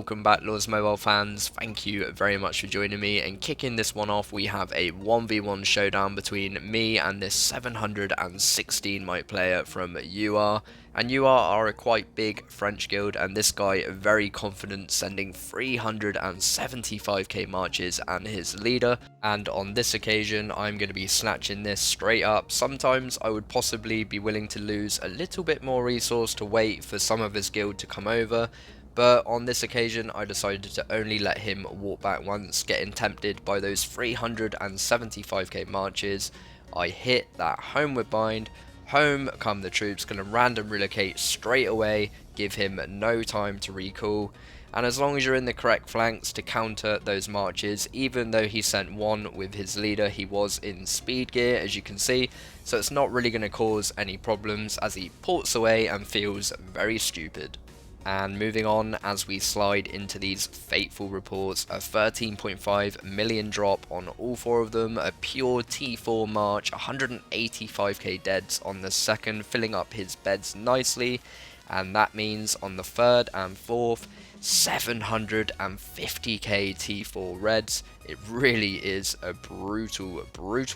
welcome back Lords Mobile fans, thank you very much for joining me, and kicking this one off we have a 1v1 showdown between me and this 716 might player from UR. And UR are a quite big French guild, and this guy very confident, sending 375k marches and his leader. And on this occasion I'm going to be snatching this straight up. Sometimes I would possibly be willing to lose a little bit more resource to wait for some of his guild to come over, but on this occasion I decided to only let him walk back once, getting tempted by those 375k marches. I hit that homeward bind. Home come the troops, gonna random relocate straight away, give him no time to recall, and as long as you're in the correct flanks to counter those marches, even though he sent one with his leader, he was in speed gear as you can see, so it's not really gonna cause any problems as he ports away and feels very stupid. And moving on as we slide into these fateful reports, a 13.5 million drop on all four of them, a pure T4 march, 185k deads on the second, filling up his beds nicely, and that means on the third and fourth, 750k T4 reds. It really is a brutal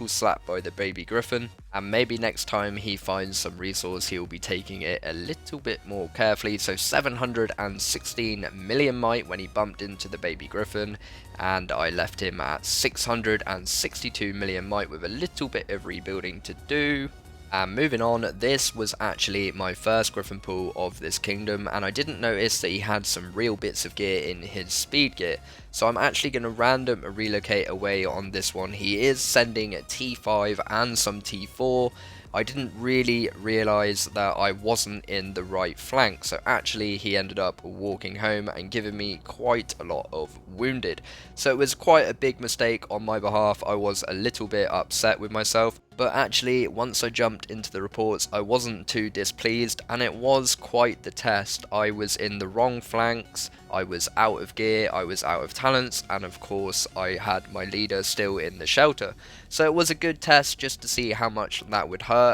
slap by the baby Gryphon, and maybe next time he finds some resource he'll be taking it a little bit more carefully. So 716 million might when he bumped into the baby Gryphon, and I left him at 662 million might with a little bit of rebuilding to do. And moving on, this was actually my first Gryphon pull of this kingdom, and I didn't notice that he had some real bits of gear in his speed gear, so I'm actually going to random relocate away on this one. He is sending T5 and some T4. I didn't really realise that I wasn't in the right flank, so actually he ended up walking home and giving me quite a lot of wounded. So it was quite a big mistake on my behalf. I was a little bit upset with myself, but actually once I jumped into the reports I wasn't too displeased, and it was quite the test. I was in the wrong flanks, I was out of gear, I was out of talents, and of course I had my leader still in the shelter. So it was a good test just to see how much that would hurt,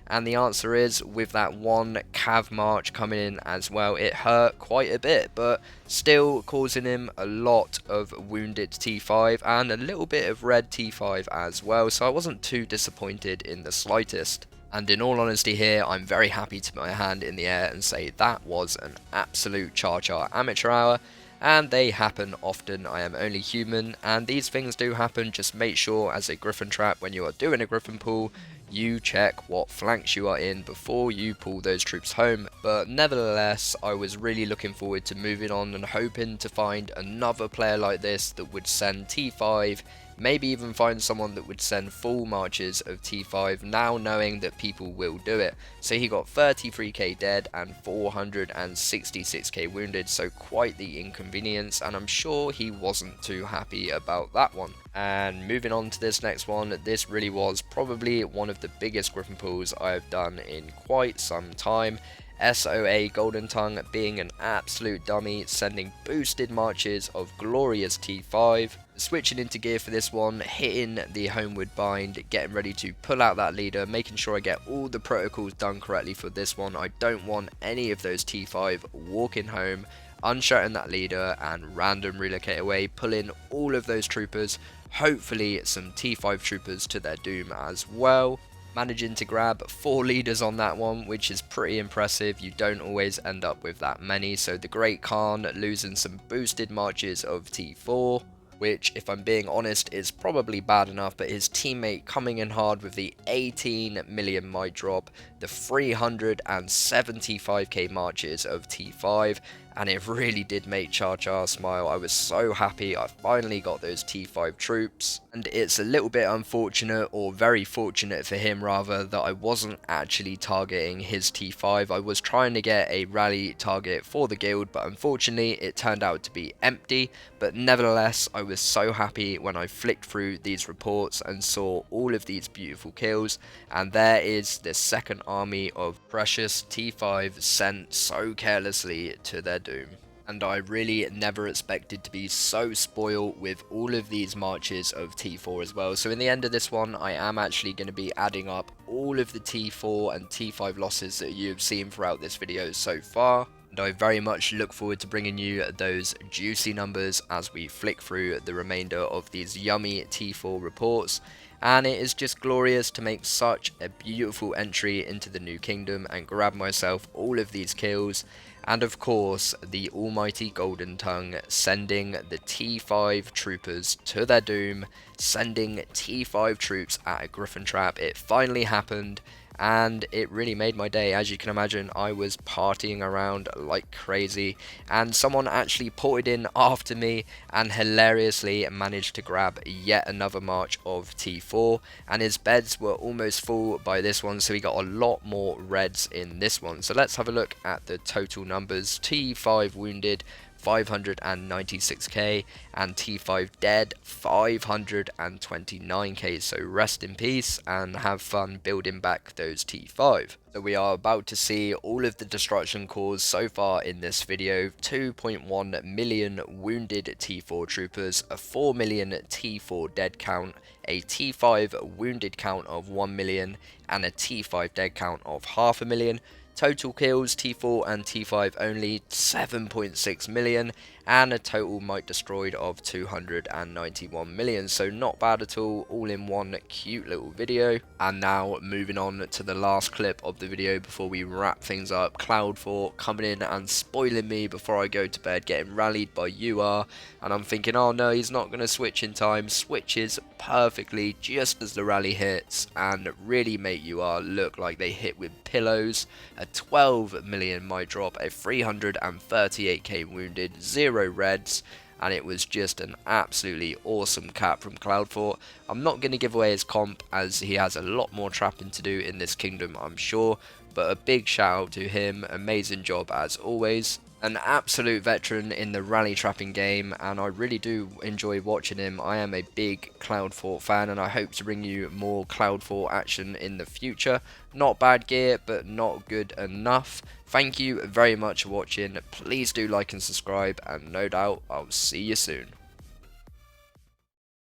and the answer is, with that one cav march coming in as well, it hurt quite a bit, but still causing him a lot of wounded T5 and a little bit of red T5 as well, so I wasn't too disappointed in the slightest. And in all honesty here, I'm very happy to put my hand in the air and say that was an absolute ChaCha amateur hour, and they happen often. I am only human, and these things do happen. Just make sure as a Gryphon trap, when you are doing a Gryphon pull, you check what flanks you are in before you pull those troops home. But nevertheless, I was really looking forward to moving on and hoping to find another player like this that would send T5, maybe even find someone that would send full marches of T5, now knowing that people will do it. So he got 33k dead and 466k wounded, so quite the inconvenience, and I'm sure he wasn't too happy about that one. And moving on to this next one, this really was probably one of the biggest Gryphon pulls I have done in quite some time. SOA GoldenTongue being an absolute dummy, sending boosted marches of glorious T5. Switching into gear for this one, hitting the homeward bind, getting ready to pull out that leader, making sure I get all the protocols done correctly for this one. I don't want any of those T5 walking home, unshutting that leader and random relocate away, pulling all of those troopers, hopefully some T5 troopers to their doom as well. Managing to grab 4 leaders on that one, which is pretty impressive. You don't always end up with that many. So the Great Khan losing some boosted marches of T4, which, if I'm being honest, is probably bad enough, but his teammate coming in hard with the 18 million might drop, the 375k marches of T5, and it really did make ChaCha smile. I was so happy I finally got those T5 troops, and it's a little bit unfortunate, or very fortunate for him rather, that I wasn't actually targeting his T5. I was trying to get a rally target for the guild, but unfortunately it turned out to be empty. But nevertheless, I was so happy when I flicked through these reports and saw all of these beautiful kills, and there is the second army of precious T5 sent so carelessly to their doom. And I really never expected to be so spoiled with all of these marches of T4 as well. So in the end of this one, I am actually going to be adding up all of the T4 and T5 losses that you've seen throughout this video so far. And I very much look forward to bringing you those juicy numbers as we flick through the remainder of these yummy T4 reports. And it is just glorious to make such a beautiful entry into the new kingdom and grab myself all of these kills. And of course, the almighty GoldenTongue sending the T5 troopers to their doom, sending T5 troops at a Gryphon trap. It finally happened, and it really made my day. As you can imagine, I was partying around like crazy, and someone actually ported in after me and hilariously managed to grab yet another march of T4, and his beds were almost full by this one, so he got a lot more reds in this one. So let's have a look at the total numbers. T5 wounded, 596k, and T5 dead, 529k. So rest in peace and have fun building back those T5. So we are about to see all of the destruction caused so far in this video. 2.1 million wounded T4 troopers, a 4 million T4 dead count, a T5 wounded count of 1 million, and a T5 dead count of 500,000. Total kills, T4 and T5 only, 7.6 million, and a total might destroyed of 291 million. So not bad at all in one cute little video. And now moving on to the last clip of the video before we wrap things up. Cloud4 coming in and spoiling me before I go to bed, getting rallied by UR, and I'm thinking, oh no, he's not going to switch in time. Switches perfectly just as the rally hits and really make UR look like they hit with pillows. A 12 million might drop, a 338k wounded, 0 reds, and it was just an absolutely awesome cap from Cloud4. I'm not going to give away his comp as he has a lot more trapping to do in this kingdom, I'm sure, but a big shout out to him, amazing job as always. An absolute veteran in the rally trapping game, and I really do enjoy watching him. I am a big Cloud4 fan, and I hope to bring you more Cloud4 action in the future. Not bad gear, but not good enough. Thank you very much for watching. Please do like and subscribe, and no doubt I'll see you soon.